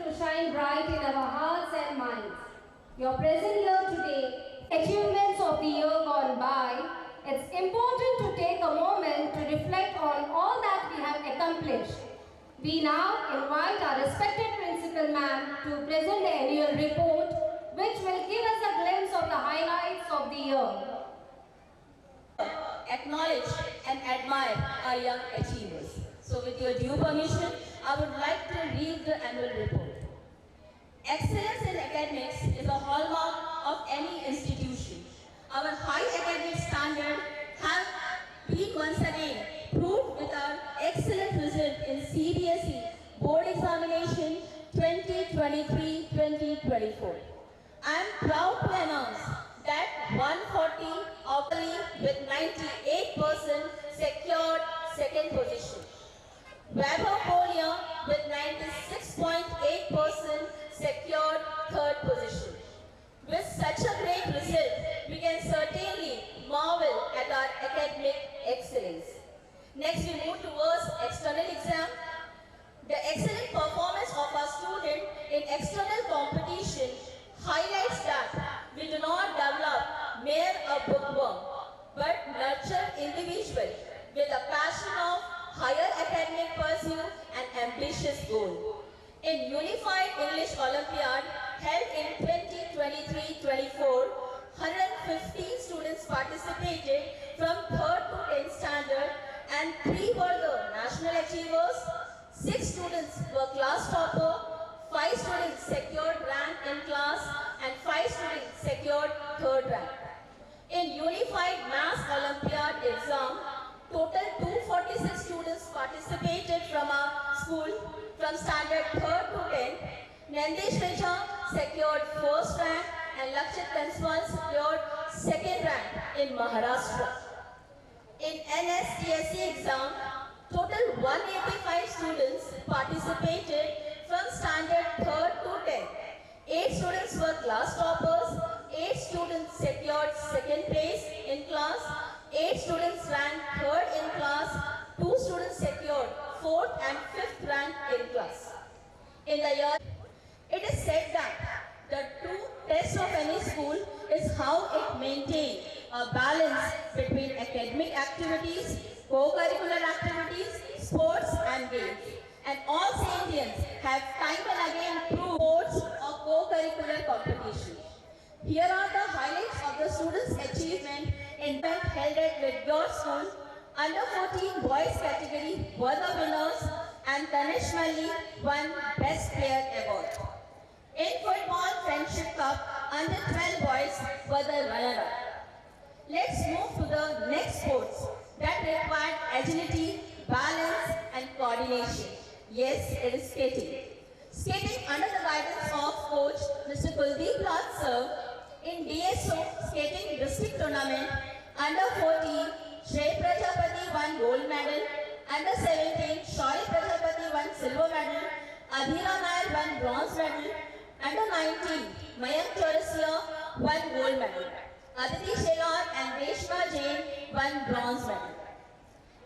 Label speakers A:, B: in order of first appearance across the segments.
A: to shine bright in our hearts and minds. Your present here today, achievements of the year gone by, it's important to take a moment to reflect on all that we have accomplished. We now invite our respected principal ma'am to present the annual report, which will give us a glimpse of the highlights of the year.
B: Acknowledge and admire our young achievers. So with your due permission, I would like to read the annual report. Excellence in academics is a hallmark of any institution. Our high academic standards have been once again proved with our excellent result in CBSE Board Examination 2023-2024. I am proud to announce that 140 of the with 98% secured second position. Vaibhav Kolia with 96.8% secured third position. With such a great result, we can certainly marvel at our academic excellence. Next, we move towards external exam. The excellent performance of our student in external competition highlights that we do not develop mere a bookworm, but nurture individual with a passion of higher academic pursuit and ambitious goal. In Unified English Olympiad held in 2023-24, 115 students participated from 3rd to 10th standard and 3 were the national achievers, 6 students were class topper, 5 students secured rank in class and 5 students secured third rank. In Unified Maths Olympiad exam, total 246 students participated from our school from standard 3rd to 10th. Nandesh Reja secured first rank and Lakshit Kanswal secured second rank in Maharashtra. In NSTSE exam, total 185 students participated from standard 3rd to 10th. 8 students were class toppers, 8 students secured second place in class, 8 students ranked 3rd in class, 2 students secured 4th and 5th rank in class. In the year, it is said that the true test of any school is how it maintains a balance between academic activities, co-curricular activities, sports and games. And all Saintians have time and again proved sports or co-curricular competition. Here are the highlights of the students' achievement in event held at your school. Under 14 boys category were the winners and Tanish Mali won Best Player Award. In Football Friendship Cup, under 12 boys were the runner-up. Let's move to the next sports that required agility, balance and coordination. Yes, it is skating. Skating under the guidance of coach Mr. Kuldeep Raj sir in DSO skating district tournament under 14, Shrey Prajapati won gold medal, under 17, Shauri Prajapati won silver medal, Adhira Nair won bronze medal, under 19, Mayank Chaurasia won gold medal, Aditi Shelar and Reshma Jain won bronze medal.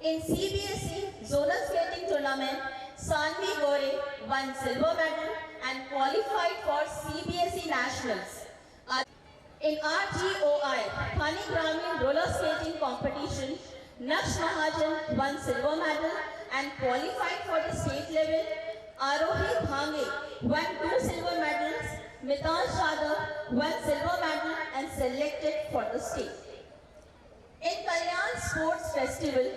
B: In CBSE zonal skating tournament, Sanvi Gore won silver medal and qualified for CBSE Nationals. In RGOI, Thane Gramin roller skating competition, Naksh Mahajan won silver medal and qualified for the state level. Arohi Bhange won 2 silver medals. Mitansh Yadav won silver medal and selected for the state. In Kalyan Sports Festival,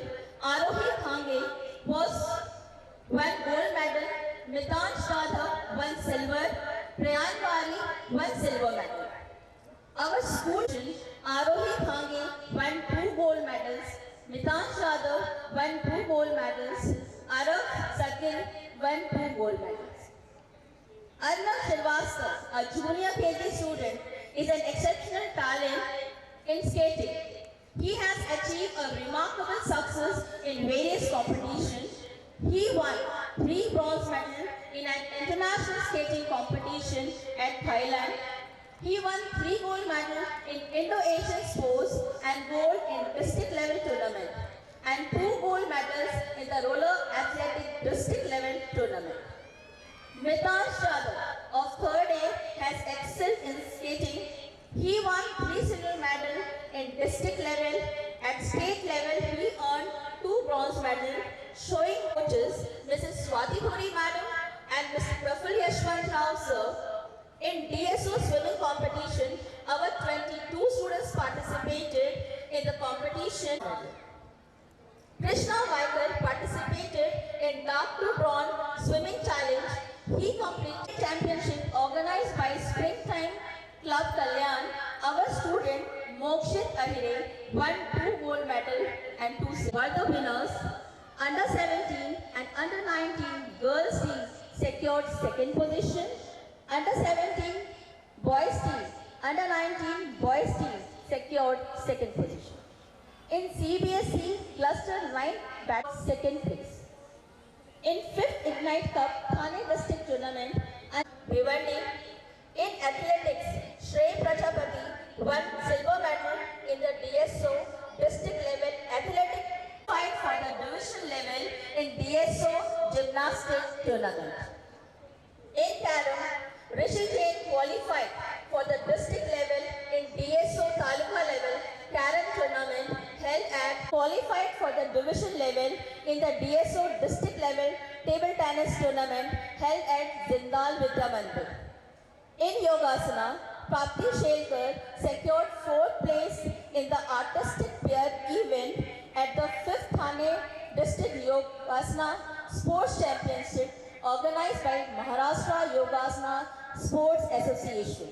B: Arohi Bhange won gold medal, Mitansh Yadav won silver, Prayan Bari won silver medal. Our school, Arohi Bhange won 2 gold medals, Mitansh Yadav won 2 gold medals, Arav Sakil won 2 gold medals. Arnav Srivastava, a junior KG student, is an exceptional talent in skating. He has achieved a remarkable success in various competitions. He won 3 bronze medals in an international skating competition at Thailand. He won 3 gold medals in Indo-Asian sports and gold in district level tournament and 2 gold medals in the roller athletic district level tournament. Mitash Yadav of 3rd A has excelled in skating. He won 3 silver medals in district level. At state level, he earned 2 bronze medals, showing coaches Mrs. Swati Thori Madam and Mr. Praful Yashwant Rao Sir. In DSO swimming competition, our 22 students participated in the competition. Krishna Vaikar participated in dark blue bronze swimming challenge. He completed championship organized by Springtime Club Kalyan. Our student Mokshit Ahire won 2 gold medals and 2 silver. Were the winners. Under 17 and under 19 girls team secured 2nd position. Under 17 boys team, under 19 boys team secured 2nd position. In CBSE cluster 9 bat 2nd place. In 5th Ignite Cup Thane district tournament and Bhiwandi, in athletics, Shrey Prajapati won silver medal in the DSO district level athletic fight for the division level in DSO gymnastics tournament. In Karam, Rishi Jain qualified for the district level in DSO Taluka level Karam tournament held at qualified for the division level in the DSO district level table tennis tournament held at Zindal Vidya Mandir. In Yogasana, Prapti Shelkar secured 4th place in the artistic pair event at the 5th Thane District Yogasana Sports Championship organized by Maharashtra Yogasana Sports Association.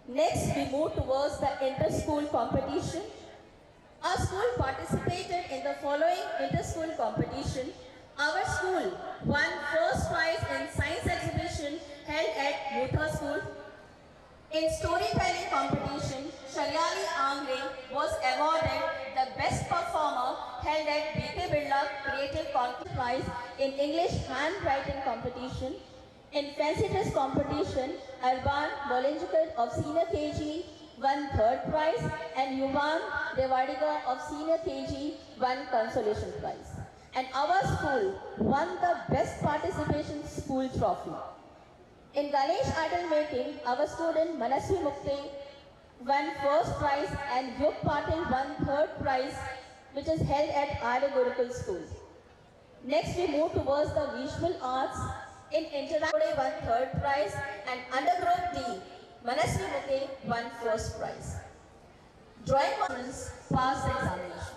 B: Next, we move towards the inter-school competition. Our school participated in the following inter-school competition. Our school won first prize in science exhibition held at Mutha School. In storytelling competition, Shalyali Angre was awarded the best performer held at BK Birla Creative Contest Prize in English handwriting competition. In fancy dress competition, Arban Bolinjikar of senior KG won 3rd prize and Yuvan Devadiga of senior KG won consolation prize. And our school won the best participation school trophy. In Ganesh idol making, our student Manaswi Mukte won 1st prize and Yug Patil won 3rd prize, which is held at Arya Gurukul School. Next, we move towards the visual arts. In Interactive won 3rd prize and under group D, Manaswi Mukte won 1st prize. Drawing students passed the examination.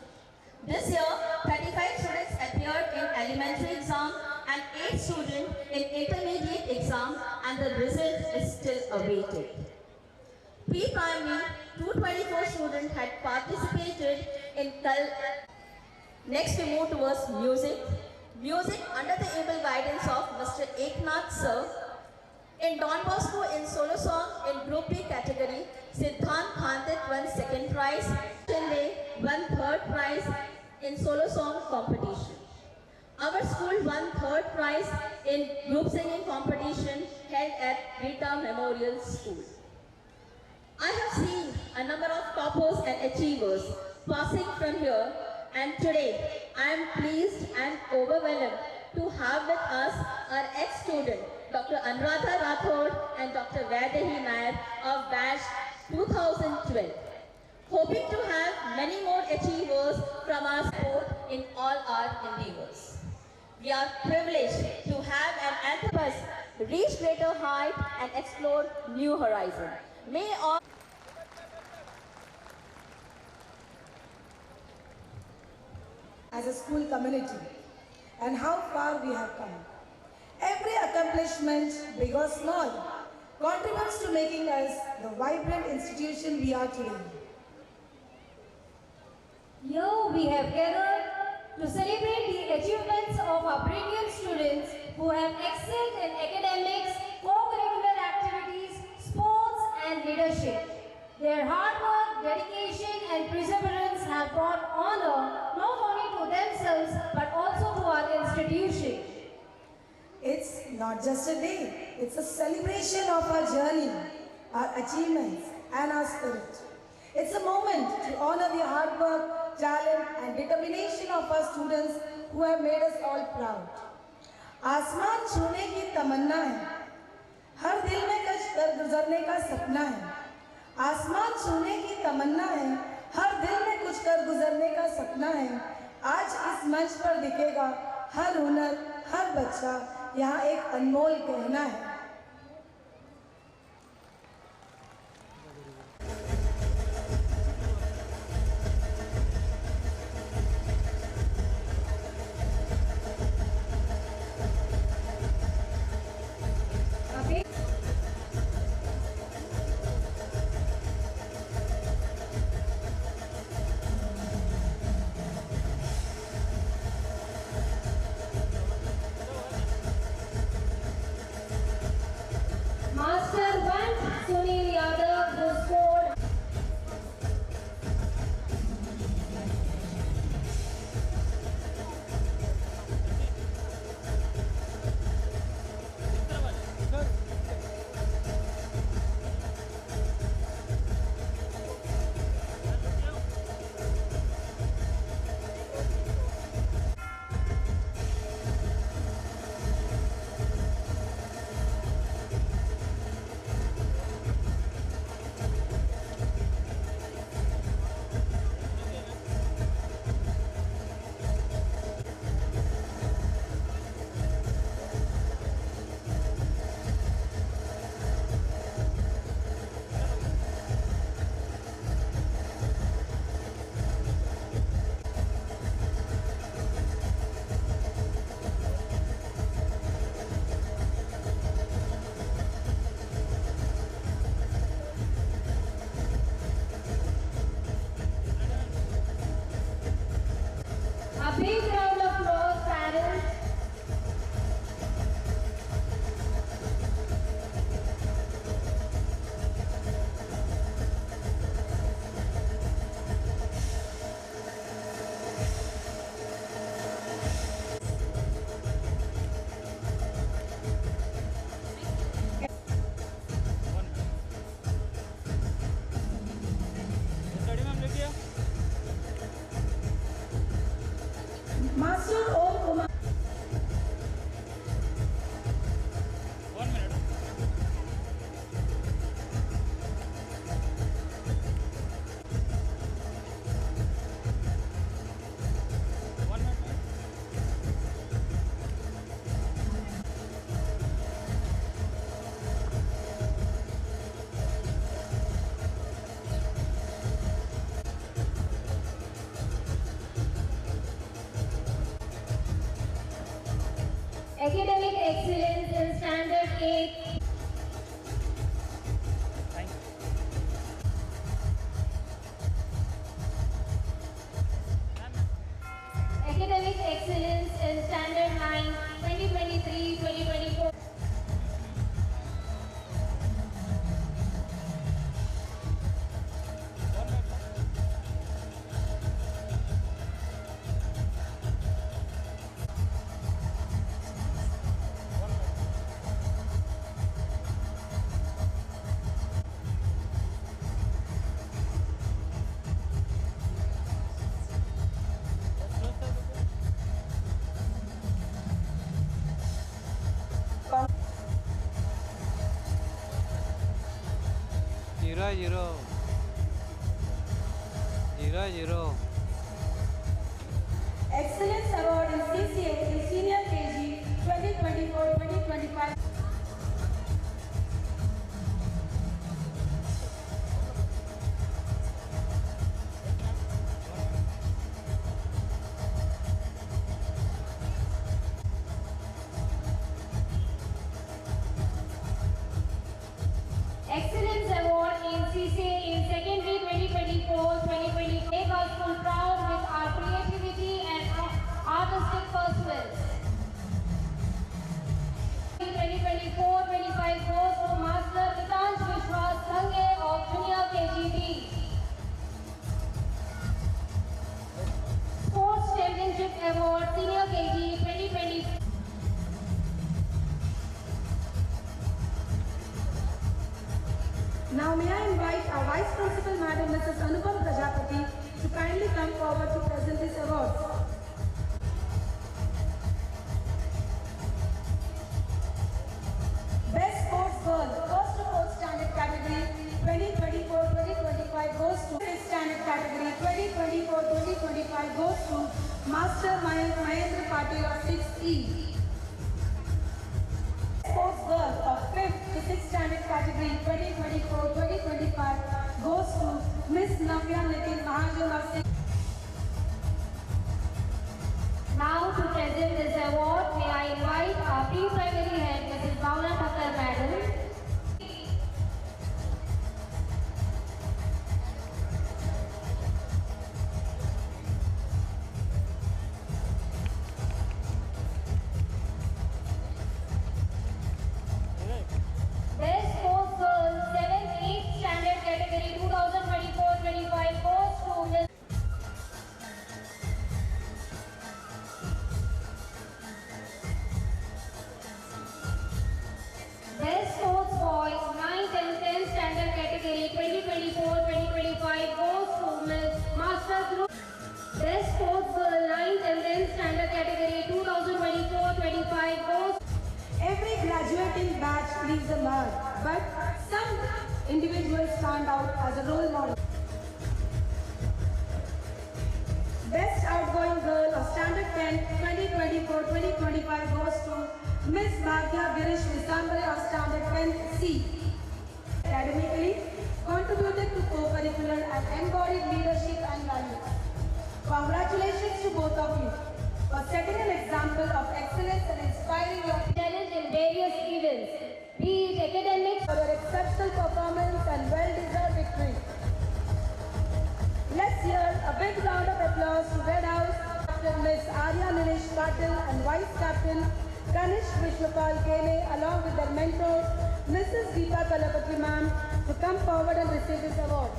B: This year, 35 students appeared in elementary exam and 8 students in intermediate exam, and the result is still awaited. Pre-primary, 224 students had participated in Next we move towards music. Music under the able guidance of Mr. Eknath Sir. In Don Bosco in solo song in Group B category, Siddhant Khantit won 2nd prize. Chinde won 3rd prize in solo song competition. Our school won 3rd prize in group singing competition held at Rita Memorial School. I have seen a number of toppers and achievers passing from here, and today I am pleased and overwhelmed to have with us our ex-student Dr. Anuradha Rathod and Dr. Vaidehi Nair of batch 2012. Hoping to have many more achievers from our sport in all our endeavors. We are privileged to have an anthropos reach greater height and explore new horizons. May all
C: as a school community and how far we have come. Every accomplishment, big or small, contributes to making us the vibrant institution we are today.
A: Here we have gathered to celebrate the achievements of our brilliant students who have excelled in academics, co-curricular activities, sports and leadership. Their hard work, dedication and perseverance have brought honor not only to themselves but also to our institution.
C: It's not just a day, it's a celebration of our journey, our achievements and our spirit. It's a moment to honor the hard work, talent and determination of our students who have made us all proud. आसमान छूने की तमन्ना है, हर दिल में कुछ कर गुजरने का सपना है। आसमान छूने की तमन्ना है, हर दिल में कुछ कर गुजरने का सपना है। आज इस मंच पर दिखेगा हर हुनर, हर बच्चा, यहाँ एक अनमोल कहना है।
A: Master 1, Sunil Yadav, who scored a big round of applause, parents.
C: Master Om Kumar.
A: Academic excellence in standard 8. Academic excellence in standard 9, 2023-2024.
D: Zero.
C: Excellence Award in CCA in Senior KG 2024-2025.
A: Excellence Award in CCA in Secondary 2024-2020 make us full proud with our creativity and artistic pursuits. 2024-25 goes to Master Vitansh Vishwas Sange of Junior KGB. Sports Championship Award Senior KG 2020.
C: Now may I invite our Vice Principal Madam Mrs. Anupam Prajapati to kindly come forward to present this award. Patil of 6E. Sports girl of 5th to 6th standard category 2024-2025 goes to Miss Navya Nitin Mahajan of 6th.
A: Now to present this award, may I invite our pre-primary head, Mrs. Bhavna Thakkar Madam. Best Sports Girl 7th, 8th Standard Category 2024-25 goes to Miss. Best Sports Boy 9th and 10th Standard Category 2024-2025 goes to Miss Master Group. Best Sports Girl 9th and 10th Standard Category 2024-25 goes.
C: Every graduating batch leaves a mark, but some individuals stand out as a role model. Best outgoing girl of Standard 10 2024-2025 goes to Miss Bhagya Girish Visambare of Standard 10C. Academically, contributed to co-curricular and embodied leadership and values. Congratulations to both of you for setting an example of excellence and inspiring your
A: Challenge in various events, be it academics.
C: for your exceptional performance and well-deserved victory. Let's hear a big round of applause to Red House Captain Miss Arya Nilesh Patil and Vice Captain Kanish Vishwapal Kele along with their mentor Mrs. Deepa Kalapati ma'am to come forward and receive this award.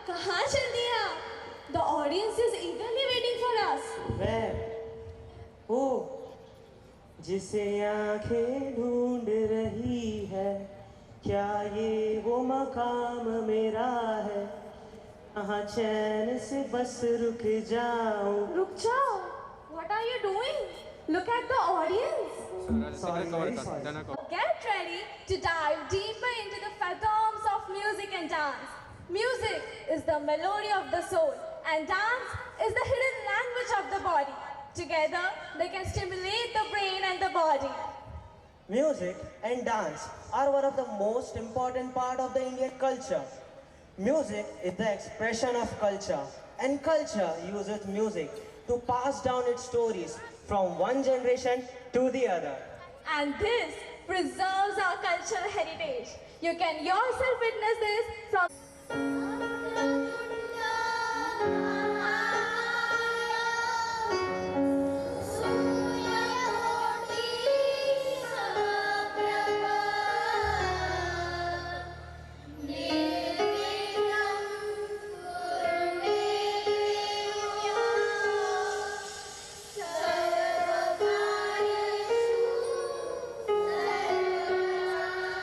D: कहाँ चल दिया? The audience is eagerly waiting for us.
E: मैं वो जिसे आंखें ढूंढ रही है, क्या ये वो मकाम मेरा है, कहाँ चैन से बस रुक जाऊं.
D: रुक जाओ. What are you doing? Look at the audience.
E: Sorry, very sorry.
D: Get ready to dive deeper into the fathoms of music and dance. Music is the melody of the soul, and dance is the hidden language of the body. Together, they can stimulate the brain and the body.
E: Music and dance are one of the most important part of the Indian culture. Music is the expression of culture, and culture uses music to pass down its stories from one generation to the other.
D: And this preserves our cultural heritage. You can yourself witness this from